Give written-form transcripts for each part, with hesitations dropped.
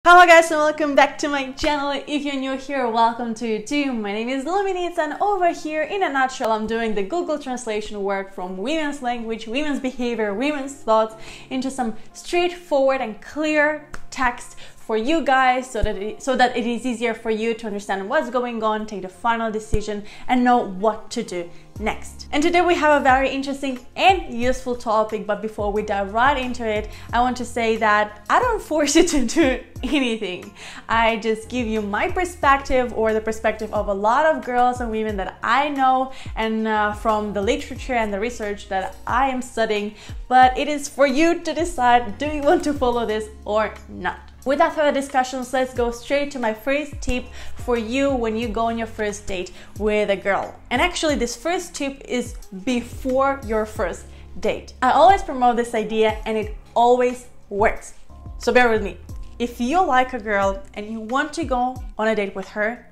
Hello guys and welcome back to my channel. If you're new here, welcome to YouTube. My name is Luminita and over here in a nutshell I'm doing the Google translation work from women's language, women's behavior, women's thoughts into some straightforward and clear text for you guys so that it is easier for you to understand what's going on, take the final decision and know what to do next. And today we have a very interesting and useful topic, but before we dive right into it, I want to say that I don't force you to do anything. I just give you my perspective or the perspective of a lot of girls and women that I know and from the literature and the research that I am studying, but it is for you to decide, do you want to follow this or not? Without further discussions, let's go straight to my first tip for you when you go on your first date with a girl. And actually this first tip is before your first date. I always promote this idea and it always works. So bear with me. If you like a girl and you want to go on a date with her,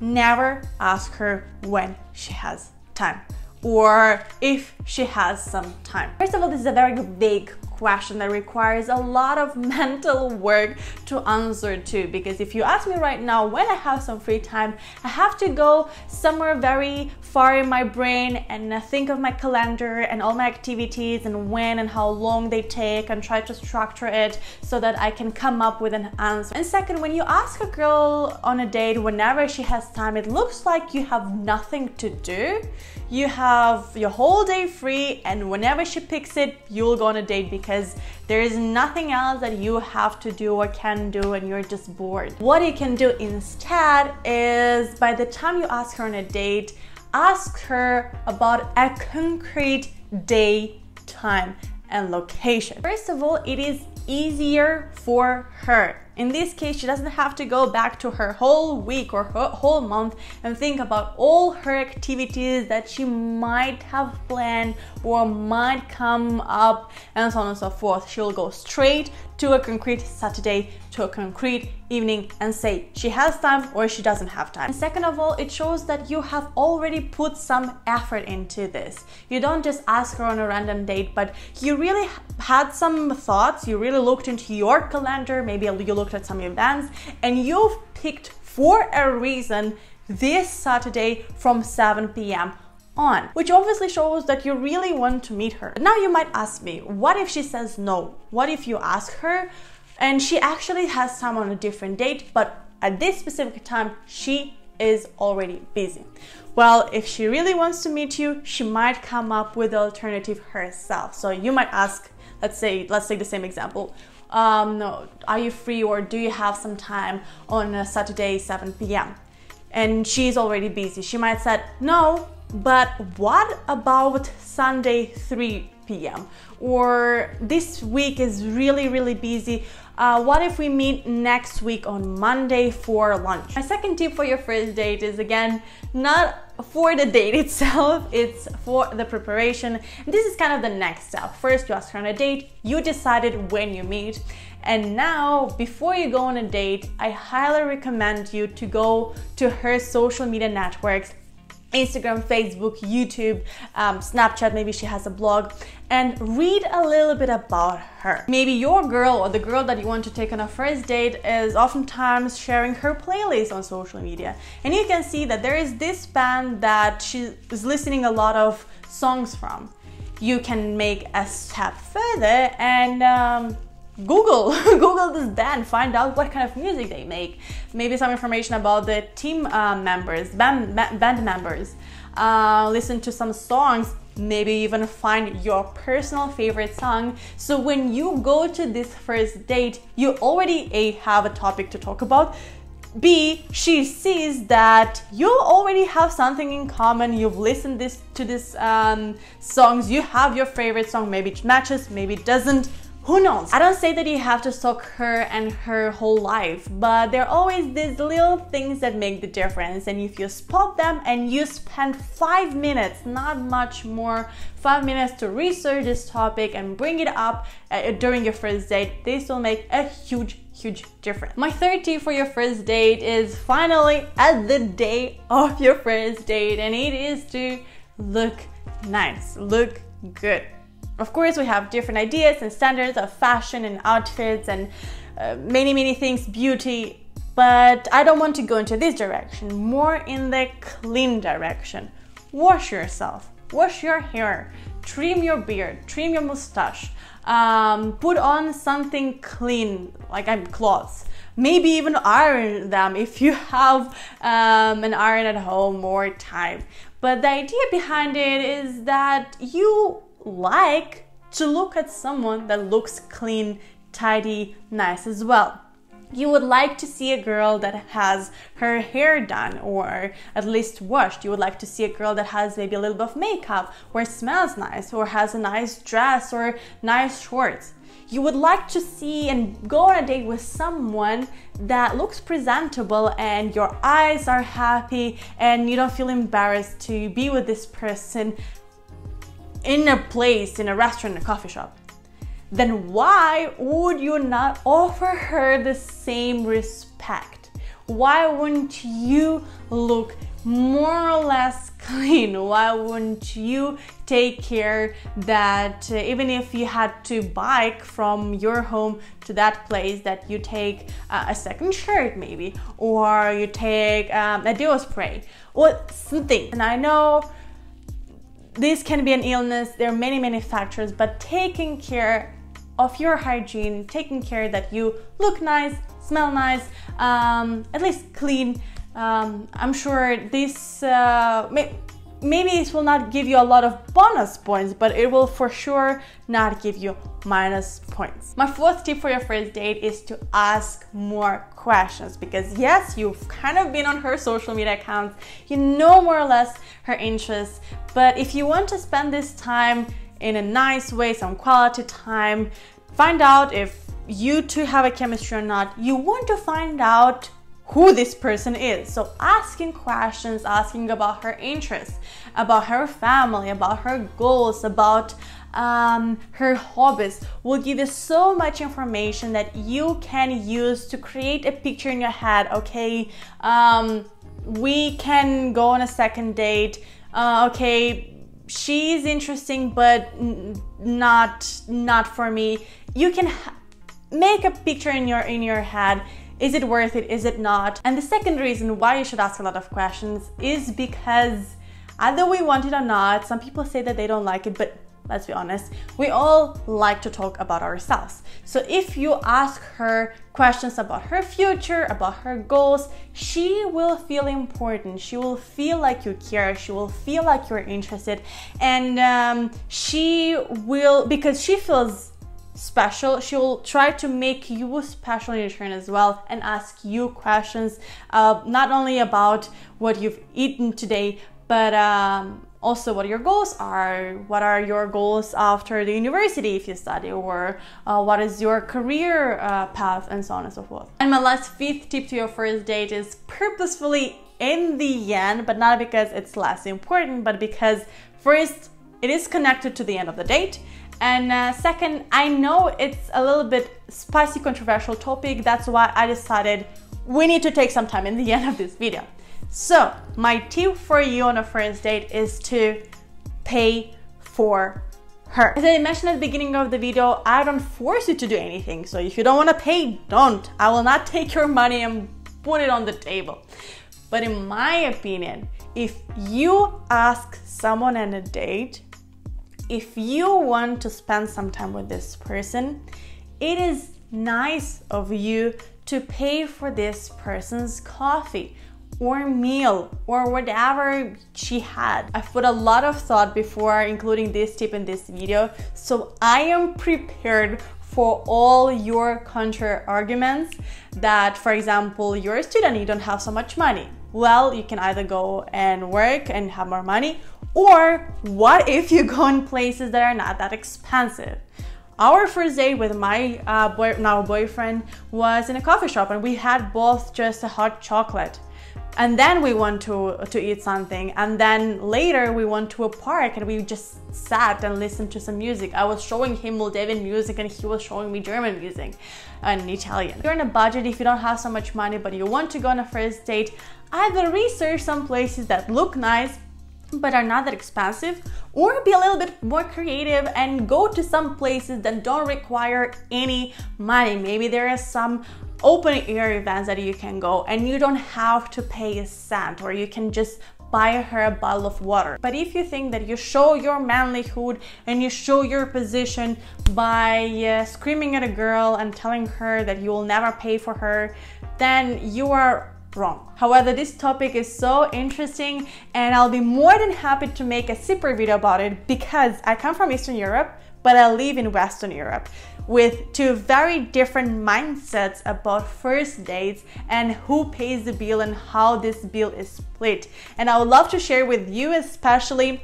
never ask her when she has time or if she has some time. First of all, this is a very vague question that requires a lot of mental work to answer to, because if you ask me right now when I have some free time, I have to go somewhere very far in my brain and think of my calendar and all my activities and when and how long they take and try to structure it so that I can come up with an answer. And second, when you ask a girl on a date whenever she has time, it looks like you have nothing to do. You have your whole day free and whenever she picks it, you'll go on a date because there is nothing else that you have to do or can do and you're just bored. What you can do instead is, by the time you ask her on a date, ask her about a concrete day, time and location. First of all, it is easier for her. In this case, she doesn't have to go back to her whole week or her whole month and think about all her activities that she might have planned or might come up and so on and so forth. She'll go straight to a concrete Saturday, to a concrete evening and say she has time or she doesn't have time. And second of all, it shows that you have already put some effort into this. You don't just ask her on a random date, but you really had some thoughts, you really looked into your calendar, maybe you looked at some events and you've picked for a reason this Saturday from 7 p.m. on, which obviously shows that you really want to meet her. But now you might ask me, what if she says no? What if you ask her and she actually has time on a different date, but at this specific time she is already busy? Well, if she really wants to meet you, she might come up with the alternative herself. So you might ask, let's take the same example. No, are you free or do you have some time on a Saturday 7 p.m. and she's already busy? She might say no, but what about Sunday 3 p.m. or this week is really busy. What if we meet next week on Monday for lunch? My second tip for your first date is, again, not for the date itself, it's for the preparation. This is kind of the next step. First, you ask her on a date, you decided when you meet, and now before you go on a date, I highly recommend you to go to her social media networks, Instagram, Facebook, YouTube, Snapchat, maybe she has a blog, and read a little bit about her. Maybe your girl or the girl that you want to take on a first date is oftentimes sharing her playlist on social media. And you can see that there is this band that she is listening a lot of songs from. You can make a step further and Google this band, find out what kind of music they make, maybe some information about the team members, band members, listen to some songs, maybe even find your personal favorite song. So when you go to this first date, you already A, have a topic to talk about, B, she sees that you already have something in common. You've listened to these songs, you have your favorite song, maybe it matches, maybe it doesn't. Who knows? I don't say that you have to stalk her and her whole life, but there are always these little things that make the difference. And if you spot them and you spend 5 minutes, not much more, 5 minutes to research this topic and bring it up during your first date, this will make a huge difference. My third tip for your first date is finally at the day of your first date, and it is to look nice, look good. Of course, we have different ideas and standards of fashion and outfits, and many things, beauty, but I don't want to go into this direction, more in the clean direction. Wash yourself, wash your hair, trim your beard, trim your mustache, put on something clean, like clothes. Maybe even iron them if you have an iron at home or time. But the idea behind it is that you like to look at someone that looks clean, tidy, nice as well. You would like to see a girl that has her hair done or at least washed. You would like to see a girl that has maybe a little bit of makeup or smells nice or has a nice dress or nice shorts. You would like to see and go on a date with someone that looks presentable and your eyes are happy and you don't feel embarrassed to be with this person in a place, in a restaurant, in a coffee shop. Then why would you not offer her the same respect? Why wouldn't you look more or less clean? Why wouldn't you take care that even if you had to bike from your home to that place, that you take a second shirt maybe, or you take a deo spray or something. And I know this can be an illness, there are many factors, but taking care of your hygiene, taking care that you look nice, smell nice, at least clean. I'm sure this maybe this will not give you a lot of bonus points, but it will for sure not give you minus points. My fourth tip for your first date is to ask more questions, because yes, you've kind of been on her social media accounts, you know more or less her interests, but if you want to spend this time in a nice way, some quality time, find out if you two have a chemistry or not, you want to find out who this person is. So asking questions, asking about her interests, about her family, about her goals, about her hobbies will give you so much information that you can use to create a picture in your head. Okay, we can go on a second date. Okay, she's interesting, but not for me. You can make a picture in your head. Is it worth it? Is it not? And the second reason why you should ask a lot of questions is because either we want it or not, some people say that they don't like it, but let's be honest, we all like to talk about ourselves. So if you ask her questions about her future, about her goals, she will feel important. She will feel like you care. She will feel like you're interested. And she will, because she feels special, she will try to make you special in return as well and ask you questions, not only about what you've eaten today, but also what your goals are. What are your goals after the university if you study, or what is your career path, and so on and so forth. And my last fifth tip to your first date is purposefully in the end, but not because it's less important, but because first, it is connected to the end of the date. And second, I know it's a little bit spicy, controversial topic. That's why I decided we need to take some time in the end of this video. So my tip for you on a first date is to pay for her. As I mentioned at the beginning of the video, I don't force you to do anything. So if you don't want to pay, don't. I will not take your money and put it on the table. But in my opinion, if you ask someone on a date, if you want to spend some time with this person, it is nice of you to pay for this person's coffee or meal or whatever she had. I've put a lot of thought before including this tip in this video, so I am prepared for all your counter arguments that, for example, you're a student, you don't have so much money. Well, you can either go and work and have more money, or what if you go in places that are not that expensive? Our first date with my now boyfriend was in a coffee shop, and we had both just a hot chocolate. And then we went to eat something, and then later we went to a park and we just sat and listened to some music. I was showing him Moldavian music and he was showing me German music and Italian. If you're on a budget, if you don't have so much money but you want to go on a first date, either research some places that look nice, but are not that expensive, or be a little bit more creative and go to some places that don't require any money. Maybe there are some open air events that you can go and you don't have to pay a cent, or you can just buy her a bottle of water. But if you think that you show your manlyhood and you show your position by screaming at a girl and telling her that you will never pay for her, then you are wrong. However, this topic is so interesting and I'll be more than happy to make a separate video about it, because I come from Eastern Europe, but I live in Western Europe with two very different mindsets about first dates and who pays the bill and how this bill is split. And I would love to share with you, especially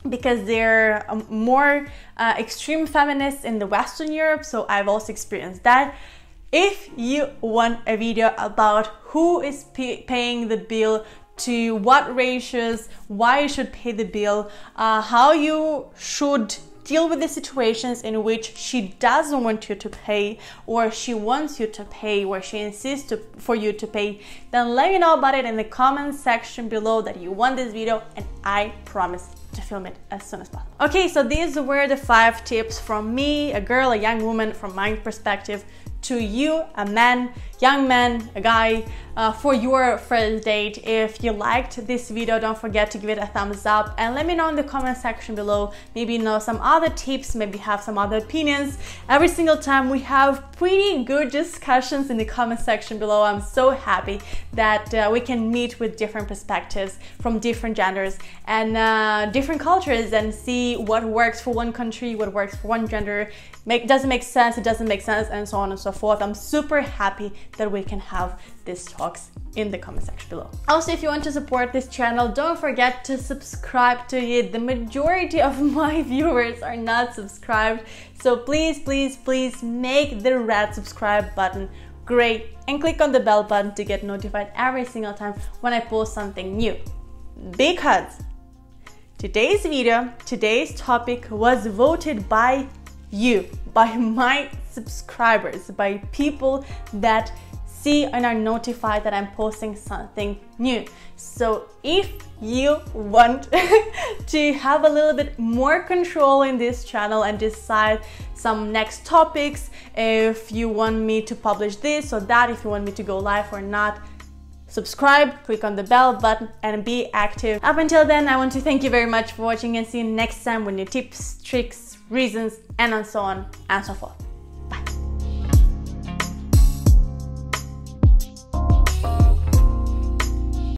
because they're more extreme feminists in the Western Europe, so I've also experienced that. If you want a video about who is paying the bill, to what ratios, why you should pay the bill, how you should deal with the situations in which she doesn't want you to pay, or she wants you to pay, or she insists for you to pay, then let me know about it in the comment section below that you want this video, and I promise to film it as soon as possible. Okay, so these were the 5 tips from me, a girl, a young woman, from my perspective, to you, a man, young man, a guy, for your first date. If you liked this video, don't forget to give it a thumbs up and let me know in the comment section below. Maybe you know some other tips, maybe have some other opinions. Every single time we have pretty good discussions in the comment section below. I'm so happy that we can meet with different perspectives from different genders and different cultures and see what works for one country, what works for one gender, doesn't make sense, it doesn't make sense, and so on and so forth. I'm super happy that we can have these talks in the comment section below. Also, if you want to support this channel, don't forget to subscribe to it. The majority of my viewers are not subscribed, so please, please, please make the red subscribe button gray and click on the bell button to get notified every single time when I post something new. Because today's video, today's topic was voted by you, by my subscribers, by people that see and are notified that I'm posting something new. So if you want to have a little bit more control in this channel and decide some next topics, if you want me to publish this or that, if you want me to go live or not, subscribe, click on the bell button and be active. Up until then, I want to thank you very much for watching and see you next time with new tips, tricks, reasons, and so on and so forth.